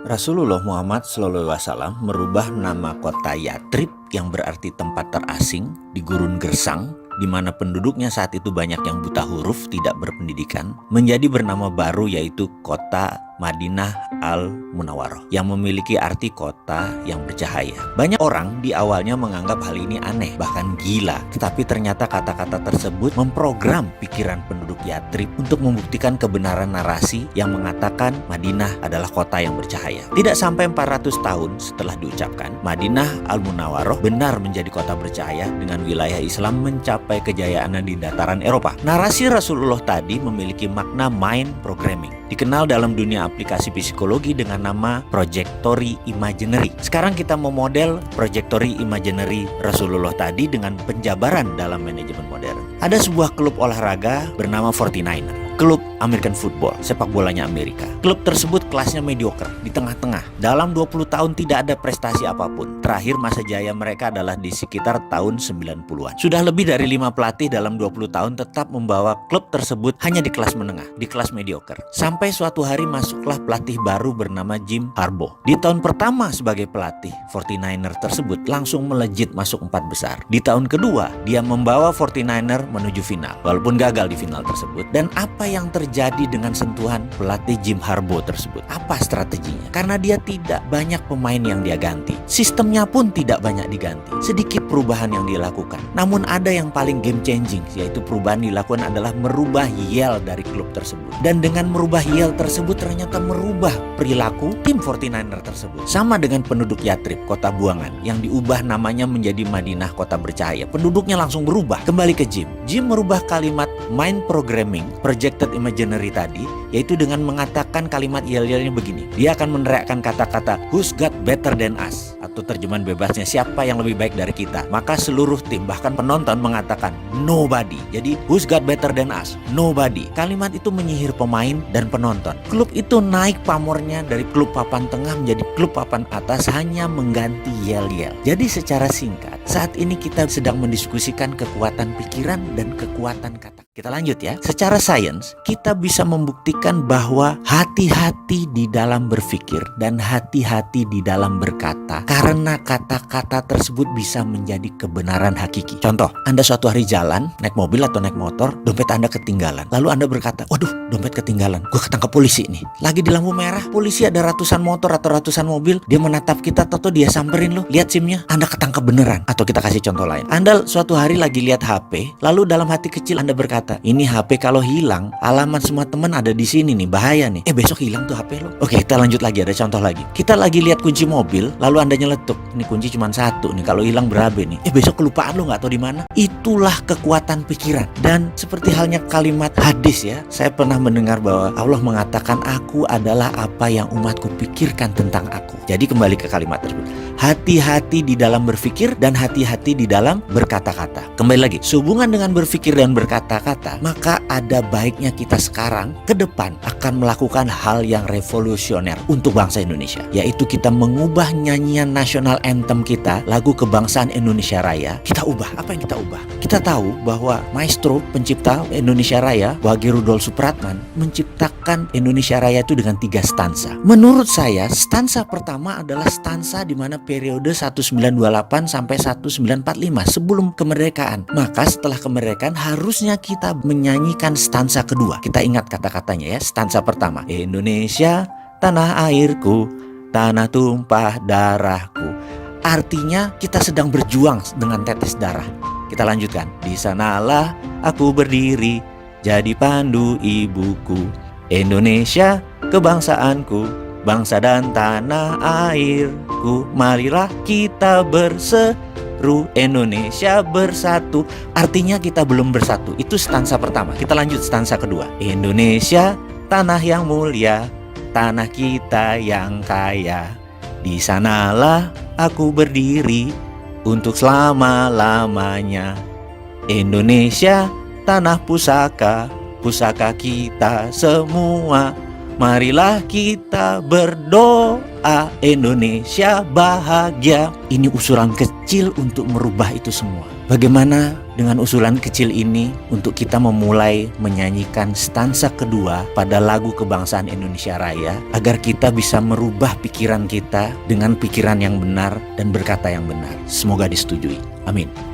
Rasulullah Muhammad SAW merubah nama kota Yatrib yang berarti tempat terasing di gurun gersang, di mana penduduknya saat itu banyak yang buta huruf, tidak berpendidikan, menjadi bernama baru yaitu kota Madinah Al-Munawwaroh yang memiliki arti kota yang bercahaya. Banyak orang di awalnya menganggap hal ini aneh, bahkan gila. Tetapi ternyata kata-kata tersebut memprogram pikiran penduduk Yatrib untuk membuktikan kebenaran narasi yang mengatakan Madinah adalah kota yang bercahaya. Tidak sampai 400 tahun setelah diucapkan, Madinah Al-Munawwaroh benar menjadi kota bercahaya dengan wilayah Islam mencapai kejayaannya di dataran Eropa. Narasi Rasulullah tadi memiliki makna mind programming, dikenal dalam dunia aplikasi psikologi dengan nama Projectory Imaginary. Sekarang kita memodel Projectory Imaginary Rasulullah tadi dengan penjabaran dalam manajemen modern. Ada sebuah klub olahraga bernama 49er, klub American Football, sepak bolanya Amerika. Klub tersebut kelasnya mediocre, di tengah-tengah. Dalam 20 tahun tidak ada prestasi apapun. Terakhir masa jaya mereka adalah di sekitar tahun 90-an. Sudah lebih dari 5 pelatih dalam 20 tahun tetap membawa klub tersebut hanya di kelas menengah, di kelas mediocre. Sampai suatu hari masuklah pelatih baru bernama Jim Harbaugh. Di tahun pertama sebagai pelatih, 49er tersebut langsung melejit masuk 4 besar. Di tahun kedua, dia membawa 49er menuju final, walaupun gagal di final tersebut. Dan apa yang terjadi dengan sentuhan pelatih Jim Harbaugh tersebut? Apa strateginya? Karena dia tidak banyak pemain yang dia ganti, sistemnya pun tidak banyak diganti, sedikit perubahan yang dilakukan. Namun ada yang paling game changing, yaitu perubahan dilakukan adalah merubah yel dari klub tersebut. Dan dengan merubah yel tersebut ternyata merubah perilaku tim 49er tersebut. Sama dengan penduduk Yatrib, kota buangan, yang diubah namanya menjadi Madinah, kota bercahaya. Penduduknya langsung berubah. Kembali ke Jim. Jim merubah kalimat mind programming, projected imaginary tadi, yaitu dengan mengatakan kalimat yel-yelnya begini. Dia akan meneriakkan kata-kata who's got better than us, atau terjemahan bebasnya siapa yang lebih baik dari kita. Maka seluruh tim, bahkan penonton mengatakan nobody. Jadi who's got better than us? Nobody. Kalimat itu menyihir pemain dan penonton. Klub itu naik pamornya dari klub papan tengah menjadi klub papan atas hanya mengganti yel-yel. Jadi secara singkat, saat ini kita sedang mendiskusikan kekuatan pikiran dan kekuatan kata. Kita lanjut ya. Secara sains, kita bisa membuktikan bahwa hati-hati di dalam berpikir dan hati-hati di dalam berkata, karena kata-kata tersebut bisa menjadi kebenaran hakiki. Contoh, Anda suatu hari jalan, naik mobil atau naik motor, dompet Anda ketinggalan. Lalu Anda berkata, waduh, dompet ketinggalan, gue ketangkep polisi nih. Lagi di lampu merah, polisi ada ratusan motor atau ratusan mobil, dia menatap kita, atau dia samperin lo, lihat SIM-nya, Anda ketangkep beneran. Atau kita kasih contoh lain, Anda suatu hari lagi lihat HP, lalu dalam hati kecil Anda berkata, ini HP kalau hilang, alamat semua teman ada di sini nih, bahaya nih. Besok hilang tuh HP lo. Oke, kita lanjut lagi, ada contoh lagi. Kita lagi lihat kunci mobil, lalu Anda nyeletuk, ini kunci cuma satu nih, kalau hilang berapa nih? Besok kelupaan lo, nggak tahu di mana. Itulah kekuatan pikiran. Dan seperti halnya kalimat hadis ya, saya pernah mendengar bahwa Allah mengatakan, aku adalah apa yang umatku pikirkan tentang aku. Jadi kembali ke kalimat tersebut, hati-hati di dalam berpikir dan hati-hati di dalam berkata-kata. Kembali lagi, sehubungan dengan berpikir dan berkata-kata, maka ada baiknya kita sekarang ke depan akan melakukan hal yang revolusioner untuk bangsa Indonesia, yaitu kita mengubah nyanyian nasional anthem kita, lagu kebangsaan Indonesia Raya. Kita ubah. Apa yang kita ubah? Kita tahu bahwa maestro pencipta Indonesia Raya, Wage Rudolf Supratman, menciptakan Indonesia Raya itu dengan 3 stansa. Menurut saya, stansa pertama adalah stansa di mana periode 1928 sampai 1945 sebelum kemerdekaan. Maka setelah kemerdekaan harusnya kita menyanyikan stansa kedua. Kita ingat kata-katanya ya. Stansa pertama, Indonesia tanah airku, tanah tumpah darahku. Artinya kita sedang berjuang dengan tetes darah. Kita lanjutkan. Di sanalah aku berdiri, jadi pandu ibuku. Indonesia kebangsaanku, bangsa dan tanah airku. Marilah kita berseru, Indonesia bersatu. Artinya kita belum bersatu. Itu stansa pertama. Kita lanjut stansa kedua. Indonesia tanah yang mulia, tanah kita yang kaya. Di sanalah aku berdiri untuk selama-lamanya. Indonesia tanah pusaka, pusaka kita semua. Marilah kita berdoa, Indonesia bahagia. Ini usulan kecil untuk merubah itu semua. Bagaimana dengan usulan kecil ini untuk kita memulai menyanyikan stansa kedua pada lagu kebangsaan Indonesia Raya, agar kita bisa merubah pikiran kita dengan pikiran yang benar dan berkata yang benar. Semoga disetujui. Amin.